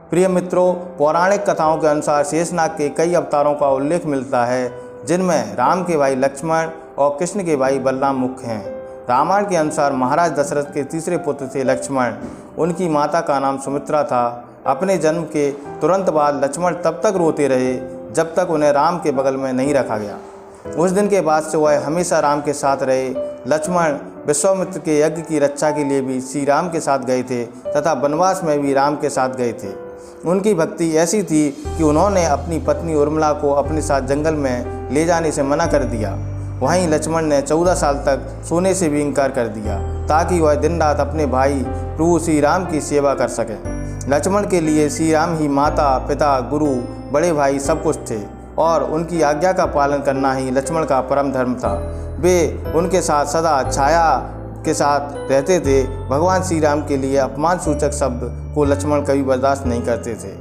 प्रिय मित्रों, पौराणिक कथाओं के अनुसार शेषनाग के कई अवतारों का उल्लेख मिलता है, जिनमें राम के भाई लक्ष्मण और कृष्ण के भाई बलराम मुख्य हैं। रामायण के अनुसार महाराज दशरथ के तीसरे पुत्र थे लक्ष्मण। उनकी माता का नाम सुमित्रा था। अपने जन्म के तुरंत बाद लक्ष्मण तब तक रोते रहे जब तक उन्हें राम के बगल में नहीं रखा गया। उस दिन के बाद से वह हमेशा राम के साथ रहे। लक्ष्मण विश्वामित्र के यज्ञ की रक्षा के लिए भी श्री राम के साथ गए थे तथा वनवास में भी राम के साथ गए थे। उनकी भक्ति ऐसी थी कि उन्होंने अपनी पत्नी उर्मिला को अपने साथ जंगल में ले जाने से मना कर दिया। वहीं लक्ष्मण ने 14 साल तक सोने से भी इनकार कर दिया ताकि वह दिन रात अपने भाई प्रभु श्री राम की सेवा कर सकें। लक्ष्मण के लिए श्री राम ही माता, पिता, गुरु, बड़े भाई सब कुछ थे और उनकी आज्ञा का पालन करना ही लक्ष्मण का परम धर्म था। वे उनके साथ सदा छाया के साथ रहते थे। भगवान श्री राम के लिए अपमान सूचक शब्द को लक्ष्मण कभी बर्दाश्त नहीं करते थे।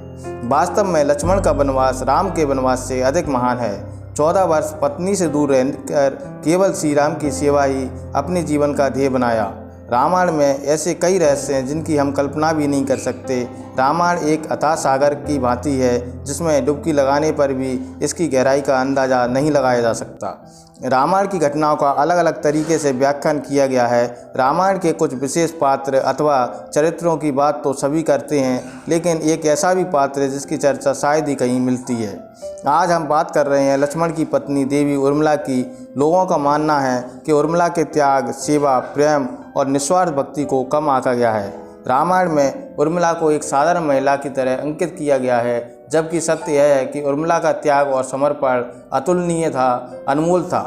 वास्तव में लक्ष्मण का वनवास राम के वनवास से अधिक महान है। 14 वर्ष पत्नी से दूर रहकर केवल श्री राम की सेवा ही अपने जीवन का ध्येय बनाया। रामायण में ऐसे कई रहस्य हैं जिनकी हम कल्पना भी नहीं कर सकते। रामायण एक अथाह सागर की भांति है जिसमें डुबकी लगाने पर भी इसकी गहराई का अंदाज़ा नहीं लगाया जा सकता। रामायण की घटनाओं का अलग अलग तरीके से व्याख्यान किया गया है। रामायण के कुछ विशेष पात्र अथवा चरित्रों की बात तो सभी करते हैं, लेकिन एक ऐसा भी पात्र है जिसकी चर्चा शायद ही कहीं मिलती है। आज हम बात कर रहे हैं लक्ष्मण की पत्नी देवी उर्मिला की। लोगों का मानना है कि उर्मिला के त्याग, सेवा, प्रेम और निस्वार्थ भक्ति को कम आंका गया है। रामायण में उर्मिला को एक साधारण महिला की तरह अंकित किया गया है, जबकि सत्य यह है कि उर्मिला का त्याग और समर्पण अतुलनीय था, अनमोल था।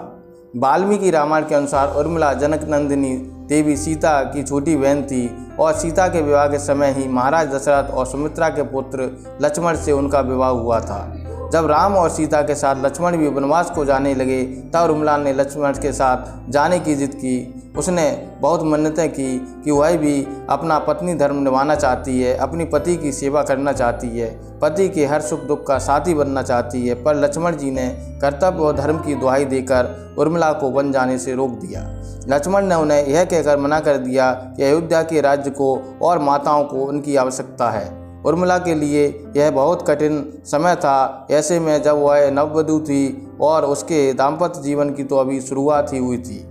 वाल्मीकि रामायण के अनुसार उर्मिला जनक नंदिनी देवी सीता की छोटी बहन थी और सीता के विवाह के समय ही महाराज दशरथ और सुमित्रा के पुत्र लक्ष्मण से उनका विवाह हुआ था। जब राम और सीता के साथ लक्ष्मण भी वनवास को जाने लगे तब उर्मिला ने लक्ष्मण के साथ जाने की जिद की। उसने बहुत मन्नतें की कि वह भी अपना पत्नी धर्म निभाना चाहती है, अपनी पति की सेवा करना चाहती है, पति के हर सुख दुख का साथी बनना चाहती है। पर लक्ष्मण जी ने कर्तव्य और धर्म की दुहाई देकर उर्मिला को वन जाने से रोक दिया। लक्ष्मण ने उन्हें यह कहकर मना कर दिया कि अयोध्या के राज्य को और माताओं को उनकी आवश्यकता है। उर्मिला के लिए यह बहुत कठिन समय था, ऐसे में जब वह नववधू थी और उसके दाम्पत्य जीवन की तो अभी शुरुआत ही हुई थी।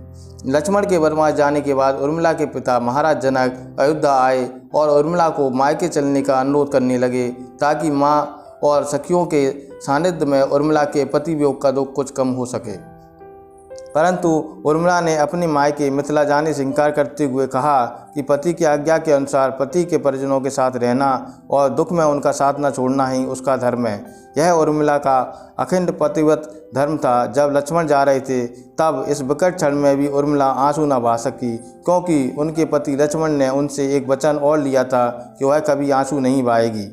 लक्ष्मण के वनवास जाने के बाद उर्मिला के पिता महाराज जनक अयोध्या आए और उर्मिला को मायके चलने का अनुरोध करने लगे ताकि माँ और सखियों के सानिध्य में उर्मिला के पति वियोग का दुख कुछ कम हो सके। परंतु उर्मिला ने अपनी मायके मिथिला जाने से इनकार करते हुए कहा कि पति की आज्ञा के अनुसार पति के परिजनों के साथ रहना और दुख में उनका साथ न छोड़ना ही उसका धर्म है। यह उर्मिला का अखंड पतिव्रत धर्म था। जब लक्ष्मण जा रहे थे तब इस विकट क्षण में भी उर्मिला आंसू न बहा सकी, क्योंकि उनके पति लक्ष्मण ने उनसे एक वचन और लिया था कि वह कभी आंसू नहीं बहाएगी,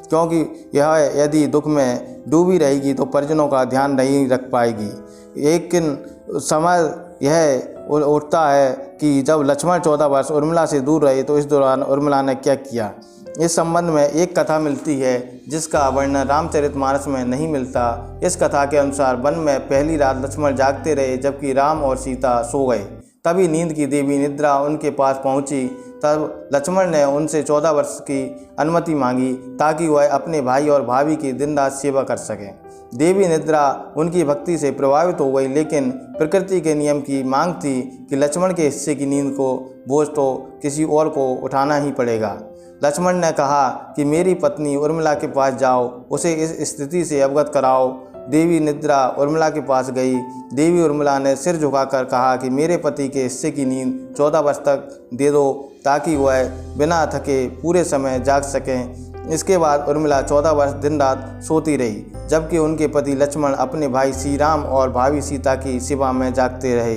क्योंकि यह यदि दुख में डूबी रहेगी तो परिजनों का ध्यान नहीं रख पाएगी। लेकिन समय यह उठता है कि जब लक्ष्मण 14 वर्ष उर्मिला से दूर रहे तो इस दौरान उर्मिला ने क्या किया। इस संबंध में एक कथा मिलती है जिसका वर्णन रामचरितमानस में नहीं मिलता। इस कथा के अनुसार वन में पहली रात लक्ष्मण जागते रहे जबकि राम और सीता सो गए। तभी नींद की देवी निद्रा उनके पास पहुंची। तब लक्ष्मण ने उनसे 14 वर्ष की अनुमति मांगी ताकि वह अपने भाई और भाभी की दिन रात सेवा कर सकें। देवी निद्रा उनकी भक्ति से प्रभावित हो गई, लेकिन प्रकृति के नियम की मांग थी कि लक्ष्मण के हिस्से की नींद को बोझ तो किसी और को उठाना ही पड़ेगा। लक्ष्मण ने कहा कि मेरी पत्नी उर्मिला के पास जाओ, उसे इस स्थिति से अवगत कराओ। देवी निद्रा उर्मिला के पास गई। देवी उर्मिला ने सिर झुकाकर कहा कि मेरे पति के हिस्से की नींद 14 वर्ष तक दे दो ताकि वह बिना थके पूरे समय जाग सकें। इसके बाद उर्मिला 14 वर्ष दिन रात सोती रही, जबकि उनके पति लक्ष्मण अपने भाई श्री राम और भाभी सीता की सेवा में जागते रहे।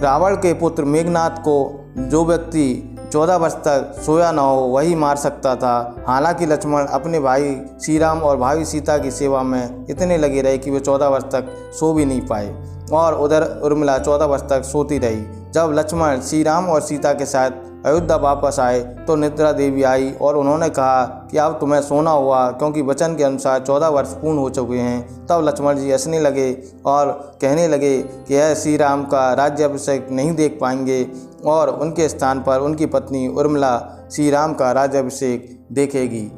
रावण के पुत्र मेघनाथ को जो व्यक्ति 14 वर्ष तक सोया न हो वही मार सकता था। हालांकि लक्ष्मण अपने भाई श्री राम और भाभी सीता की सेवा में इतने लगे रहे कि वे 14 वर्ष तक सो भी नहीं पाए और उधर उर्मिला 14 वर्ष तक सोती रही। जब लक्ष्मण श्री राम और सीता के साथ अयोध्या वापस आए तो निद्रा देवी आई और उन्होंने कहा कि अब तुम्हें सोना हुआ, क्योंकि वचन के अनुसार 14 वर्ष पूर्ण हो चुके हैं। तब लक्ष्मण जी हंसने लगे और कहने लगे कि यह श्री राम का राज्याभिषेक नहीं देख पाएंगे और उनके स्थान पर उनकी पत्नी उर्मिला श्री राम का राज्याभिषेक देखेगी।